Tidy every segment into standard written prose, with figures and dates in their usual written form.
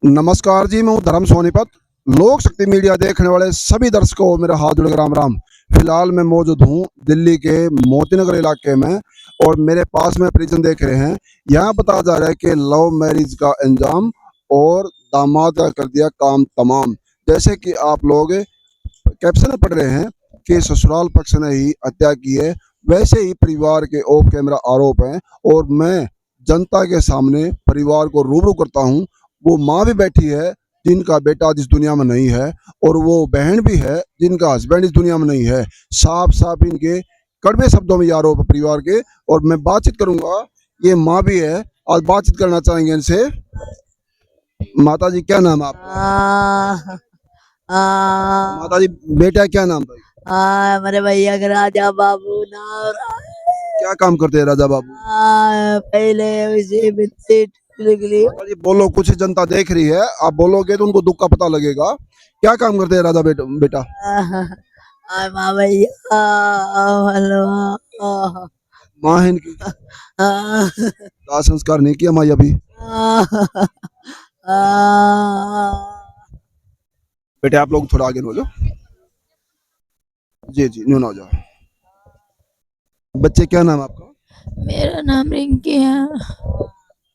नमस्कार जी, मैं हूँ धर्म सोनीपत। लोक शक्ति मीडिया देखने वाले सभी दर्शकों को मेरा हाथ जोड़कर राम राम। फिलहाल मैं मौजूद हूँ दिल्ली के मोतीनगर इलाके में और मेरे पास में परिजन देख रहे हैं। यहाँ बताया जा रहा है कि लव मैरिज का अंजाम और दामाद का कर दिया काम तमाम। जैसे कि आप लोग कैप्शन में पढ़ रहे हैं कि ससुराल पक्ष ने ही हत्या की है, वैसे ही परिवार के ऑफ कैमरा आरोप हैं और मैं जनता के सामने परिवार को रूबरू करता हूँ। वो माँ भी बैठी है जिनका बेटा इस दुनिया में नहीं है और वो बहन भी है जिनका हस्बैंड इस दुनिया में नहीं है। साफ साफ इनके कड़वे शब्दों में ये आरोप है परिवार के। और मैं बातचीत करूंगा, ये माँ भी है, आज बातचीत करना चाहेंगे इनसे। माता जी क्या नाम है आपका? आ, आ, माता जी बेटा क्या नाम था? मेरे भैया के राजा बाबू नाम क्या काम करते हैं राजा बाबू? पहले उसे मिट्टी निकली। माता जी बोलो, कुछ जनता देख रही है, आप बोलोगे तो उनको दुख का पता लगेगा। क्या काम करते हैं राजा बेटा? माँ भैया हेलो। माँ है इनकी। दाह संस्कार नहीं किया माँ अभी? बेटे आप लोग थोड़ा आगे हो जाओ। जी जी, न्यू ना हो जाओ। बच्चे क्या नाम है आपका? मेरा नाम रिंकी है।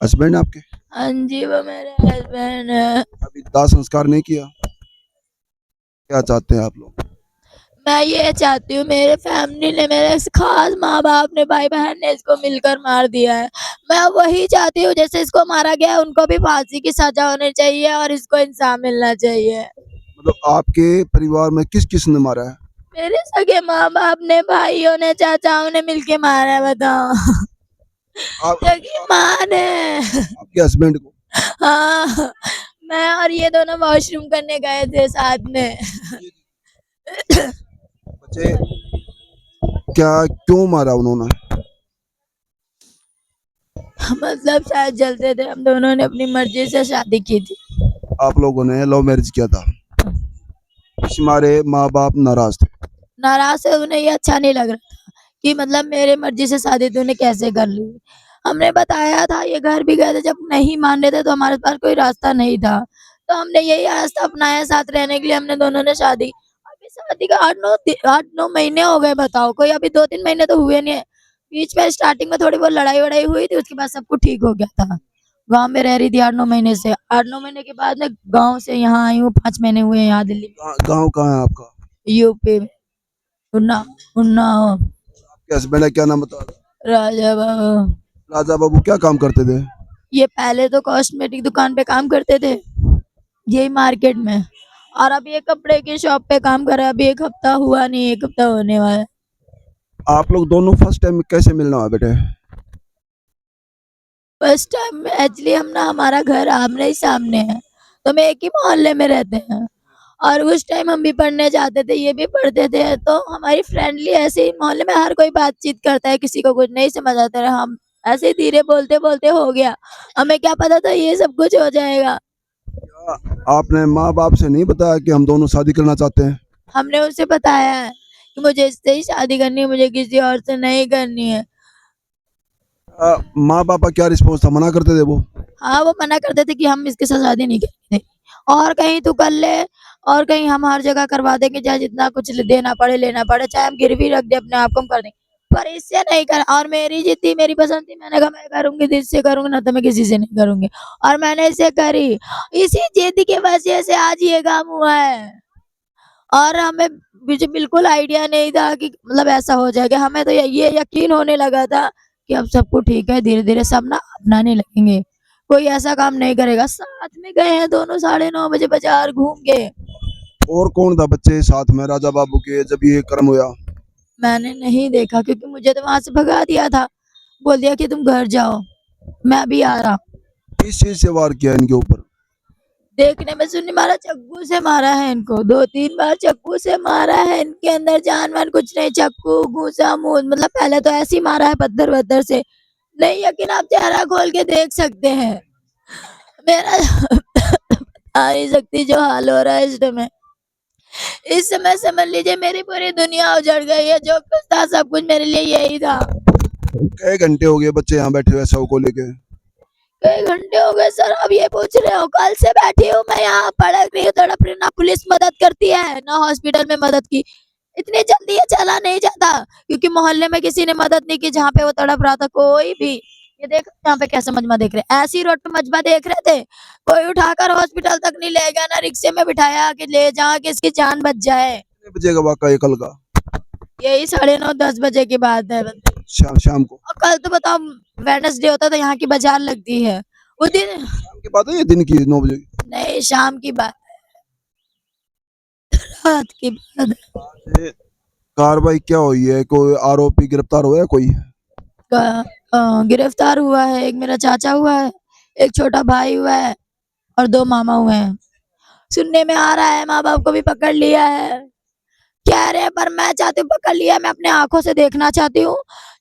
हस्बैंड आपके? हाँ जी, वो मेरे हस्बैंड है। अभी दाह संस्कार नहीं किया? क्या चाहते हैं आप लोग? मैं ये चाहती हूँ, मेरे फैमिली ने, मेरे खास माँ बाप ने, भाई बहन ने इसको मिलकर मार दिया है। मैं वही चाहती हूँ जैसे इसको मारा गया है, उनको भी फांसी की सजा होनी चाहिए और इसको इंसाफ मिलना चाहिए। मतलब आपके परिवार में किस किस ने मारा है? मेरे सगे माँ बाप ने, भाइयों ने, चाचाओं ने मिलके मारा है, बताओ। आप, सगी माँ ने। आपके हस्बैंड को? हाँ, मैं और ये दोनों वॉशरूम करने गए थे साथ में। बच्चे क्या क्यों मारा उन्होंने? मतलब शायद जलते थे, हम दोनों ने अपनी मर्जी से शादी की थी। आप लोगों ने लव मैरिज किया था, इस मारे माँ बाप नाराज थे? नाराज से उन्हें ये अच्छा नहीं लग रहा था कि मतलब मेरे मर्जी से शादी तूने कैसे कर ली। हमने बताया था, ये घर भी गए थे, जब नहीं मान रहे थे तो हमारे पास कोई रास्ता नहीं था, तो हमने यही रास्ता अपनाया साथ रहने के लिए। हमने दोनों ने शादी, अभी शादी का 8-9 महीने हो गए, बताओ। कोई अभी 2-3 महीने तो हुए नहीं है। बीच में स्टार्टिंग में थोड़ी बहुत लड़ाई वड़ाई हुई थी, उसके बाद सब कुछ ठीक हो गया था। गांव में रह रही थी 8-9 महीने से। 8-9 महीने के बाद में गांव से यहाँ आई हूँ, 5 महीने हुए यहाँ दिल्ली में। गाँव कहाँ है आपका? यूपी में। उन्ना उन्ना आपके हस्बैंड है, क्या नाम बता? राजा बाबू। राजा बाबू क्या काम करते थे? ये पहले तो कॉस्मेटिक दुकान पे काम करते थे, यही मार्केट में। और अब ये कपड़े की शॉप पे काम कर रहा है। अभी 1 हफ्ता हुआ नहीं, 1 हफ्ता होने वाला है। आप लोग दोनों फर्स्ट टाइम कैसे मिलना हुआ बेटे? फर्स्ट टाइम एक्चुअली हम ना, हमारा घर आमने ही सामने है, तो हम एक ही मोहल्ले में रहते हैं। और उस टाइम हम भी पढ़ने जाते थे, ये भी पढ़ते थे, तो हमारी फ्रेंडली ऐसे ही मोहल्ले में हर कोई बातचीत करता है, किसी को कुछ नहीं समझ आता है। हम ऐसे ही धीरे बोलते बोलते हो गया। हमें क्या पता था ये सब कुछ हो जाएगा। क्या आपने माँ बाप से नहीं बताया कि हम दोनों शादी करना चाहते हैं? हमने उसे बताया है कि मुझे इससे ही शादी करनी है, मुझे किसी और से नहीं करनी है। माँ बाप का क्या रिस्पॉन्स था, मना करते थे वो? हाँ, वो मना करते थे कि हम इसके साथ शादी नहीं करेंगे, और कहीं तू कर ले, और कहीं हम हर जगह करवा देंगे, चाहे जितना कुछ देना पड़े लेना पड़े, चाहे हम गिरवी रख दे अपने आप को, हम कर देंगे, पर इससे नहीं कर। और मेरी जिद थी, मेरी पसंद थी, मैंने कहा मैं करूंगी तो इससे करूंगी, ना तो मैं किसी से नहीं करूंगी। और मैंने इसे करी। इसी जिद की वजह से आज ये काम हुआ है। और हमें, मुझे बिल्कुल आइडिया नहीं था कि मतलब ऐसा हो जाएगा। हमें तो ये यकीन होने लगा था कि अब सब कुछ ठीक है, धीरे धीरे सब ना अपनाने लगेंगे, कोई ऐसा काम नहीं करेगा। साथ में गए हैं दोनों 9:30 बजे बाजार घूम के। और कौन था बच्चे साथ में राजा बाबू के जब ये कर्म हुआ? मैंने नहीं देखा क्योंकि मुझे तो वहां से भगा दिया था, बोल दिया कि तुम घर जाओ, मैं अभी आ रहा। किस चीज से वार किया इनके ऊपर? देखने में सुनने मारा, चाकू से मारा है इनको, 2-3 बार चाकू से मारा है। इनके अंदर जान वान कुछ नहीं, चाकू घुसा मुंह, मतलब पहले तो ऐसे ही मारा है पत्थर वत्थर से। नहीं यकीन, आप चेहरा खोल के देख सकते हैं मेरा। बता नहीं सकती जो हाल हो रहा है इस समय। इस समय समझ लीजिए मेरी पूरी दुनिया उजड़ गई है, जो कुछ था सब कुछ मेरे लिए यही था। कई घंटे हो गए बच्चे यहाँ बैठे हुए शव को लेके? कई घंटे हो गए सर, अब ये पूछ रहे हो? कल से बैठी हूँ मैं यहाँ, भड़क रही हूँ, तड़प रही हूँ, ना पुलिस मदद करती है ना हॉस्पिटल में मदद की। इतनी जल्दी ये चला नहीं जाता, क्योंकि मोहल्ले में किसी ने मदद नहीं की जहाँ पे वो तड़प रहा था, कोई भी। ये देख यहाँ पे कैसे मजमा देख रहे, ऐसी रोड पे मजमा देख रहे थे, कोई उठाकर हॉस्पिटल तक नहीं ले गया, ना रिक्शे में बिठाया कि ले जा कि इसकी जान बच जाए। कितने बजे का वाक़ा है कल का? यही 9:30-10 बजे की बात है। शाम को? और कल तो बताओ वेडनेसडे होता, तो यहाँ की बाजार लगती है उस दिन। शाम की बात है या दिन की 9 बजे की? नहीं, शाम की बात है, रात की बात है। ये कार्रवाई क्या हुई है? कोई आरोपी गिरफ्तार हुआ है कोई? गिरफ्तार हुआ है, एक मेरा चाचा हुआ है, एक छोटा भाई हुआ है और 2 मामा हुए हैं। सुनने में आ रहा है माँ बाप को भी पकड़ लिया है, कह रहे हैं, पर मैं चाहती हूँ पकड़ लिया, मैं अपने आंखों से देखना चाहती हूँ,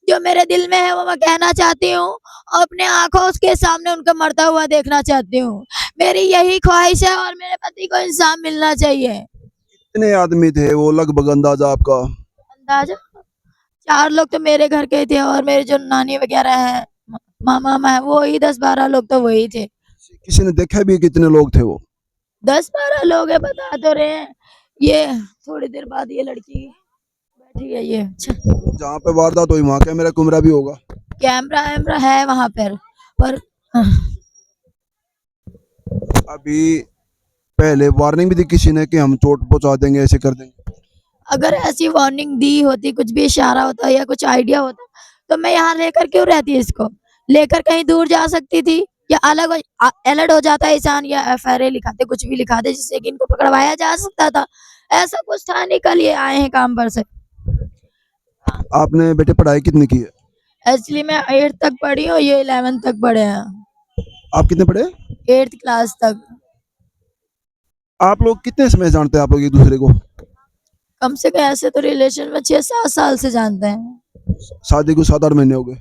जो मेरे दिल में है वो मैं कहना चाहती हूँ, और अपने आंखों के सामने उनको मरता हुआ देखना चाहती हूँ। मेरी यही ख्वाहिश है, और मेरे पति को इंसाफ मिलना चाहिए। कितने आदमी थे वो लगभग अंदाजा आपका? अंदाजा 4 लोग तो मेरे घर के ही थे, और मेरे जो नानी वगैरह है, मामा है, वो ही 10-12 लोग तो वही थे। किसी ने देखा भी कितने लोग थे वो? 10-12 लोग है, बता तो रहे हैं। ये थोड़ी देर बाद ये लड़की बैठी है, ये जहाँ पे वारदात हुई वहाँ कैमरा कुमरा भी होगा? कैमरा वैमरा है वहां पर अभी पहले वार्निंग भी दी किसी ने कि हम चोट पहुंचा देंगे, ऐसे कर देंगे? अगर ऐसी वार्निंग दी होती, कुछ भी इशारा होता या कुछ आइडिया होता, तो मैं यहाँ लेकर क्यों रहती, इसको लेकर कहीं दूर जा सकती थी, या अलर्ट हो जाता इंसान, या एफआईआर लिखाते, कुछ भी लिखाते, जिससे कि इनको पकड़वाया जा सकता था। ऐसा कुछ था नहीं, कल ये आए हैं काम पर से। आपने बेटे पढ़ाई कितनी की है? एक्चुअली मैं 8th तक पढ़ी हूँ, ये 11th तक पढ़े हैं, आप कितने पढ़े? 8th क्लास तक। आप लोग कितने समय जानते हैं आप लोग एक दूसरे को? कम से कम ऐसे तो रिलेशन में 6-7 साल से जानते हैं। शादी को 7-8 महीने हो गए।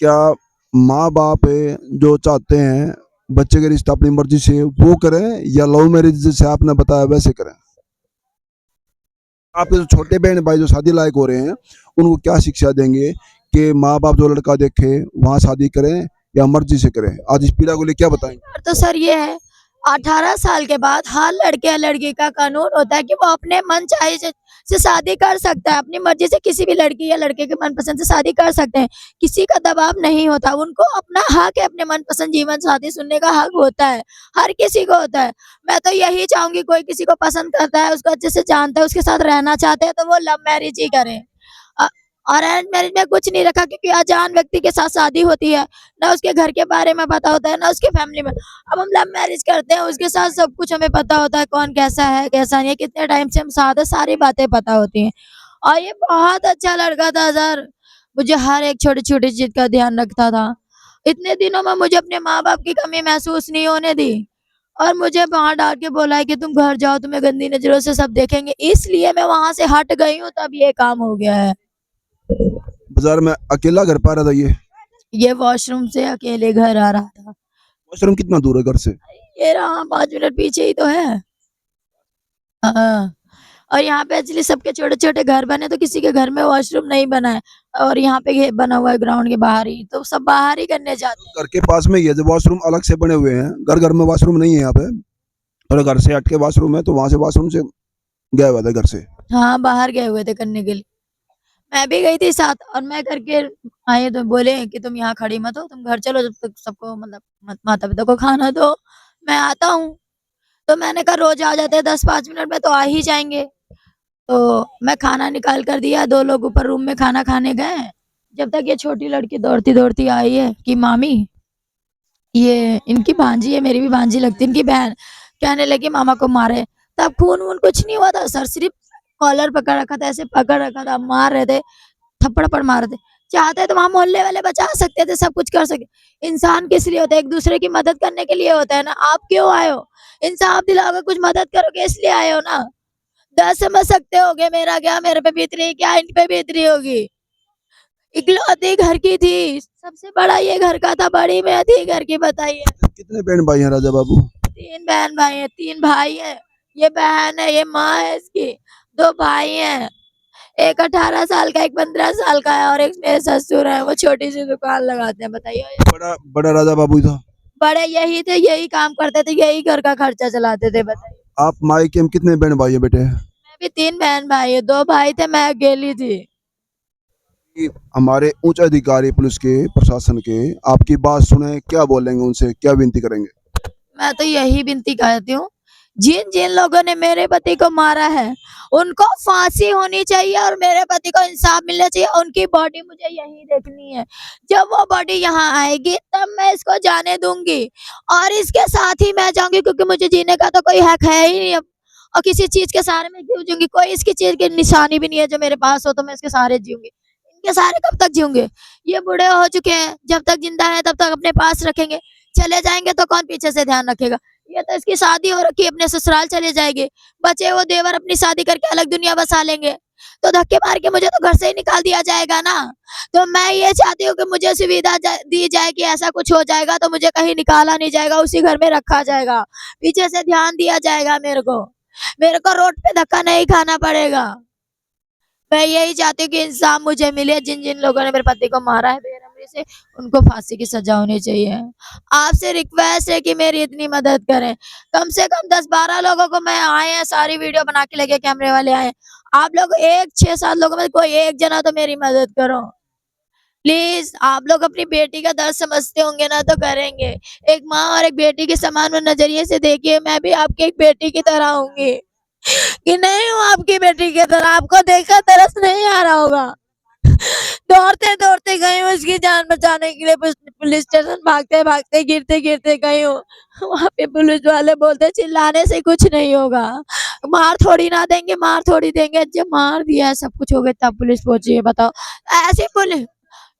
क्या माँ बाप जो चाहते हैं बच्चे का रिश्ता अपनी मर्जी से वो करें, या लव मैरिज जैसे आपने बताया वैसे करें? आपके जो छोटे बहन भाई जो शादी लायक हो रहे हैं उनको क्या शिक्षा देंगे कि माँ बाप जो लड़का देखे वहाँ शादी करें या मर्जी से करें? आज इस पीढ़ी को लिए क्या बताएंगे? तो सर ये है, 18 साल के बाद हर लड़के या लड़की का कानून होता है कि वो अपने मन चाहे से शादी कर सकता है, अपनी मर्जी से किसी भी लड़की या लड़के के मनपसंद से शादी कर सकते हैं, किसी का दबाव नहीं होता, उनको अपना हक है, अपने मनपसंद जीवन साथी चुनने का हक होता है, हर किसी को होता है। मैं तो यही चाहूंगी, कोई किसी को पसंद करता है, उसको अच्छे से जानता है, उसके साथ रहना चाहते हैं, तो वो लव मैरिज ही करें। और अरेंज मैरिज में कुछ नहीं रखा, क्योंकि अनजान व्यक्ति के साथ शादी होती है, ना उसके घर के बारे में पता होता है, ना उसके फैमिली में। अब हम लव मैरिज करते हैं, उसके साथ सब कुछ हमें पता होता है, कौन कैसा है कैसा नहीं है, कितने टाइम से हम साथ है, सारी बातें पता होती हैं। और ये बहुत अच्छा लड़का था सर, मुझे हर एक छोटी छोटी चीज का ध्यान रखता था। इतने दिनों में मुझे अपने माँ बाप की कमी महसूस नहीं होने दी, और मुझे वहां डांट के बोला है कि तुम घर जाओ, तुम्हें गंदी नजरों से सब देखेंगे, इसलिए मैं वहां से हट गई हूँ, तब ये काम हो गया है। बाजार में अकेला घर पा रहा था ये वॉशरूम से अकेले घर आ रहा था। वॉशरूम कितना दूर है घर से? ये रहा 5 मिनट पीछे ही तो है। हाँ। और यहाँ पे एक्चुअली सबके छोटे छोटे घर बने, तो किसी के घर में वॉशरूम नहीं बना है, और यहाँ पे ये बना हुआ है ग्राउंड के बाहर ही, तो सब बाहर ही करने जाते हैं। घर के पास में ही है जो वॉशरूम अलग से बने हुए हैं, घर घर में वॉशरूम नहीं है यहाँ पे, थोड़ा घर से हट के वॉशरूम है, तो वहां से वॉशरूम से गया हुआ था घर से। हाँ, बाहर गए हुए थे करने के लिए, मैं भी गई थी साथ, और मैं करके आई तो बोले कि तुम यहाँ खड़ी मत हो, तुम घर चलो, जब तक सबको मतलब माता पिता को खाना दो, मैं आता हूँ। तो मैंने कहा रोज आ जाते हैं, 10-5 मिनट में तो आ ही जाएंगे। तो मैं खाना निकाल कर दिया, 2 लोग ऊपर रूम में खाना खाने गए, जब तक ये छोटी लड़की दौड़ती दौड़ती आई है कि मामी, ये इनकी भांजी है, मेरी भी भांजी लगती है, इनकी बहन, कहने लगी मामा को मारे। तब खून वून कुछ नहीं हुआ था सर, सिर्फ कॉलर पकड़ रखा था, ऐसे पकड़ रखा था, मार रहे थे, थप्पड़ पड़ मार रहे थे। चाहते तो वहां मोहल्ले वाले बचा सकते थे, सब कुछ कर सकते। इंसान किस लिए होता है? एक दूसरे की मदद करने के लिए होता है ना। आप क्यों आए हो? इंसाफ दिलाओगे, कुछ मदद करोगे, इसलिए आए हो ना। 10 समझ सकते होगे, मेरा क्या, मेरे पे बीत रही है क्या, इन पे बीत रही होगी। इकलौती घर की थी, सबसे बड़ा ये घर का था, बड़ी मैं थी घर की, बताइए। कितने बहन भाई हैं राजा बाबू? 3 बहन भाई हैं, 3 भाई हैं, ये बहन है, ये माँ है इसकी, 2 भाई हैं, एक 18 साल का, एक 15 साल का है और एक मेरे ससुर है, वो छोटी सी दुकान लगाते हैं। बताइए, बड़ा बड़ा राजा बाबू था। बड़े यही थे, यही काम करते थे, यही घर का खर्चा चलाते थे। बताइए, आप मायके में कितने बहन भाई हैं बेटे? मैं भी 3 बहन भाई है, 2 भाई थे, मैं अकेली थी। कि हमारे उच्च अधिकारी पुलिस के प्रशासन के आपकी बात सुने, क्या बोलेंगे, उनसे क्या विनती करेंगे? मैं तो यही विनती करती हूँ, जिन जिन लोगों ने मेरे पति को मारा है उनको फांसी होनी चाहिए और मेरे पति को इंसाफ मिलना चाहिए। उनकी बॉडी मुझे यही देखनी है। जब वो बॉडी यहाँ आएगी तब मैं इसको जाने दूंगी और इसके साथ ही मैं जाऊंगी, क्योंकि मुझे जीने का तो कोई हक है ही नहीं अब। और किसी चीज के सहारे में क्यों जीऊंगी? कोई इसकी चीज की निशानी भी नहीं है जो मेरे पास हो तो मैं इसके सहारे जीऊंगी। इनके सहारे कब तक जीऊंगे? ये बूढ़े हो चुके हैं, जब तक जिंदा है तब तक अपने पास रखेंगे, चले जाएंगे तो कौन पीछे से ध्यान रखेगा? ये तो इसकी शादी हो रखी है, अपने ससुराल चले जाएंगे, बचे वो देवर अपनी शादी करके अलग दुनिया बसा लेंगे, तो धक्के मार के मुझे तो घर से ही निकाल दिया जाएगा ना। तो मैं ये चाहती हूँ कि मुझे सुविधा दी जाए कि ऐसा कुछ हो जाएगा तो मुझे कहीं निकाला नहीं जाएगा, उसी घर में रखा जाएगा, पीछे से ध्यान दिया जाएगा मेरे को रोड पे धक्का नहीं खाना पड़ेगा। मैं यही चाहती हूँ कि इंसाफ मुझे मिले। जिन जिन लोगों ने मेरे पति को मारा है बेरहमी से, उनको फांसी की सजा होनी चाहिए। आपसे रिक्वेस्ट है कि मेरी इतनी मदद करें। कम से कम 10-12 लोगों को मैं आए हैं, सारी वीडियो बना के लेके कैमरे वाले आए हैं। आप लोग एक 6-7 लोगों में कोई एक जना तो मेरी मदद करो प्लीज। आप लोग अपनी बेटी का दर्द समझते होंगे ना तो करेंगे। एक माँ और एक बेटी के समान नजरिए से देखिए, मैं भी आपकी एक बेटी की तरह होंगी कि नहीं हूँ आपकी बेटी की तरह। आपको देखकर तरस नहीं आ रहा होगा। दौड़ते दौड़ते गई हूँ उसकी जान बचाने के लिए, पुलिस स्टेशन भागते भागते गिरते गिरते गई हूँ। वहाँ पे पुलिस वाले बोलते चिल्लाने से कुछ नहीं होगा, मार थोड़ी ना देंगे, मार थोड़ी देंगे। जब मार दिया सब कुछ हो गया तब पुलिस पहुंची है। बताओ, ऐसी पुलिस,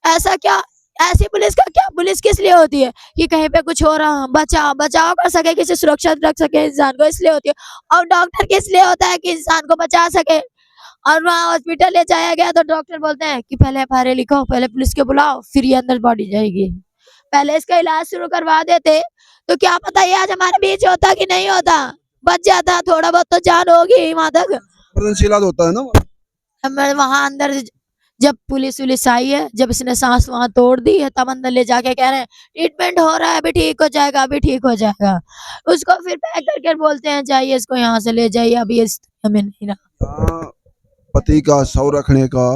ऐसा क्या, ऐसी पुलिस का क्या? पुलिस किस लिए होती है कि कहीं पे कुछ हो रहा, बचाव बचाव कर सके, किसी सुरक्षित रख सके इंसान को, इसलिए होती है। और डॉक्टर किस लिए होता है कि इंसान को बचा सके। और वहाँ हॉस्पिटल ले जाया गया तो डॉक्टर बोलते हैं कि पहले एफआईआर लिखो, पहले पुलिस को बुलाओ, फिर ये अंदर बॉडी जाएगी। पहले इसका इलाज शुरू करवा देते तो क्या पता ये आज हमारे बीच होता कि नहीं होता, बच जाता, थोड़ा बहुत तो जान होगी वहां तक। इमरजेंसी इलाज होता है ना। मैं वहां अंदर जब पुलिस वुलिस आई है, जब इसने सांस वहां तोड़ दी है, तब अंदर ले जाके कह रहे हैं ट्रीटमेंट हो रहा है, अभी ठीक हो जाएगा, अभी ठीक हो जाएगा। उसको फिर पैक करके बोलते हैं जाइए इसको यहाँ से ले जाइए, अभी इस हमें नहीं रहा। हाँ, पति का शव रखने का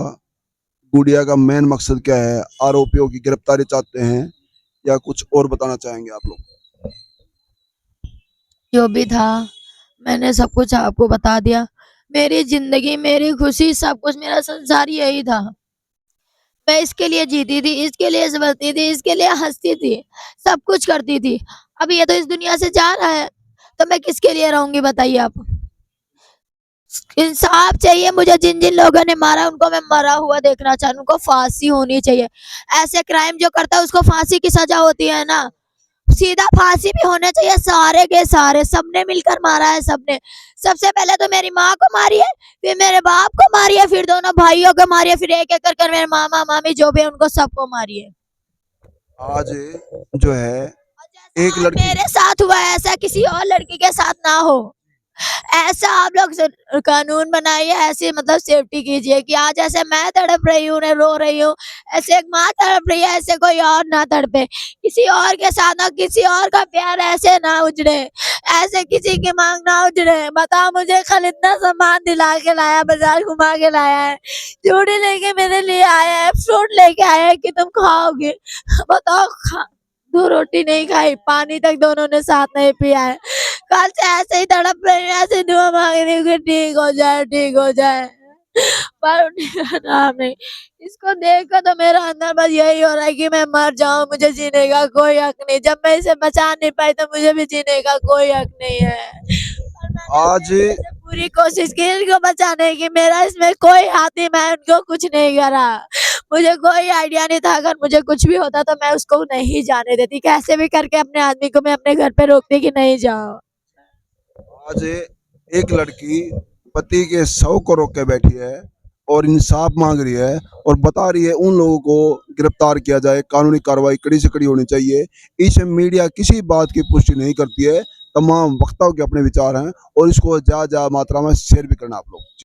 गुड़िया का मेन मकसद क्या है? आरोपियों की गिरफ्तारी चाहते हैं या कुछ और बताना चाहेंगे आप लोग? जो भी था मैंने सब कुछ आपको बता दिया। मेरी जिंदगी, मेरी खुशी, सब कुछ, मेरा संसार यही था। मैं इसके लिए जीती थी, इसके लिए समझती थी, इसके लिए हंसती थी, सब कुछ करती थी। अब ये तो इस दुनिया से जा रहा है तो मैं किसके लिए रहूंगी? बताइए आप। इंसाफ चाहिए मुझे। जिन जिन लोगों ने मारा उनको मैं मरा हुआ देखना चाहती हूँ, उनको फांसी होनी चाहिए। ऐसे क्राइम जो करता है उसको फांसी की सजा होती है ना, सीधा फांसी भी होना चाहिए। सारे के सारे सबने मिलकर मारा है, सबने। सबसे पहले तो मेरी माँ को मारी है, फिर मेरे बाप को मारी है, फिर दोनों भाइयों को मारी है, फिर एक एक कर मेरे मामा मामी जो भी उनको सबको मारी है। आज जो है एक आज लड़की, मेरे साथ हुआ है, ऐसा किसी और लड़की के साथ ना हो। ऐसा आप लोग कानून बनाइए, ऐसे मतलब सेफ्टी कीजिए कि आज ऐसे मैं तड़प रही हूँ, रो रही हूँ, ऐसे एक माँ तड़प रही है, ऐसे कोई और ना तड़पे। किसी और के साथ ना, किसी और का प्यार ऐसे ना उजड़े, ऐसे किसी की मांग ना उजड़े। बताओ, मुझे कल इतना सामान दिला के लाया, बाजार घुमा के लाया है, चूड़ी लेके मेरे लिए आया है, फ्रूट लेके आया है कि तुम खाओगे। बताओ, 2 रोटी नहीं खाई, पानी तक दोनों ने साथ नहीं पिया है। कल से ऐसे ही तड़प रही हूँ, ऐसे दुआ मांग रही हूँ कि ठीक हो जाए, ठीक हो जाए, पर उनका नाम नहीं। इसको देखकर तो मेरा अंदर बस यही हो रहा है कि मैं मर जाऊं, मुझे जीने का कोई हक नहीं। जब मैं इसे बचा नहीं पाई तो मुझे भी जीने का कोई हक नहीं है। और मैंने आज अपने से पूरी कोशिश की इनको बचाने की, मेरा इसमें कोई हाथ नहीं, मैं उनको कुछ नहीं करा। मुझे कोई आइडिया नहीं था, अगर मुझे कुछ भी होता तो मैं उसको नहीं जाने देती, कैसे भी करके अपने आदमी को मैं अपने घर पे रोकती कि नहीं जाओ। आज एक लड़की पति के शव को रोक के बैठी है और इंसाफ मांग रही है और बता रही है उन लोगों को गिरफ्तार किया जाए, कानूनी कार्रवाई कड़ी से कड़ी होनी चाहिए। इस मीडिया किसी बात की पुष्टि नहीं करती है। तमाम वक्ताओं के अपने विचार हैं और इसको ज्यादा मात्रा में शेयर भी करना आप लोग।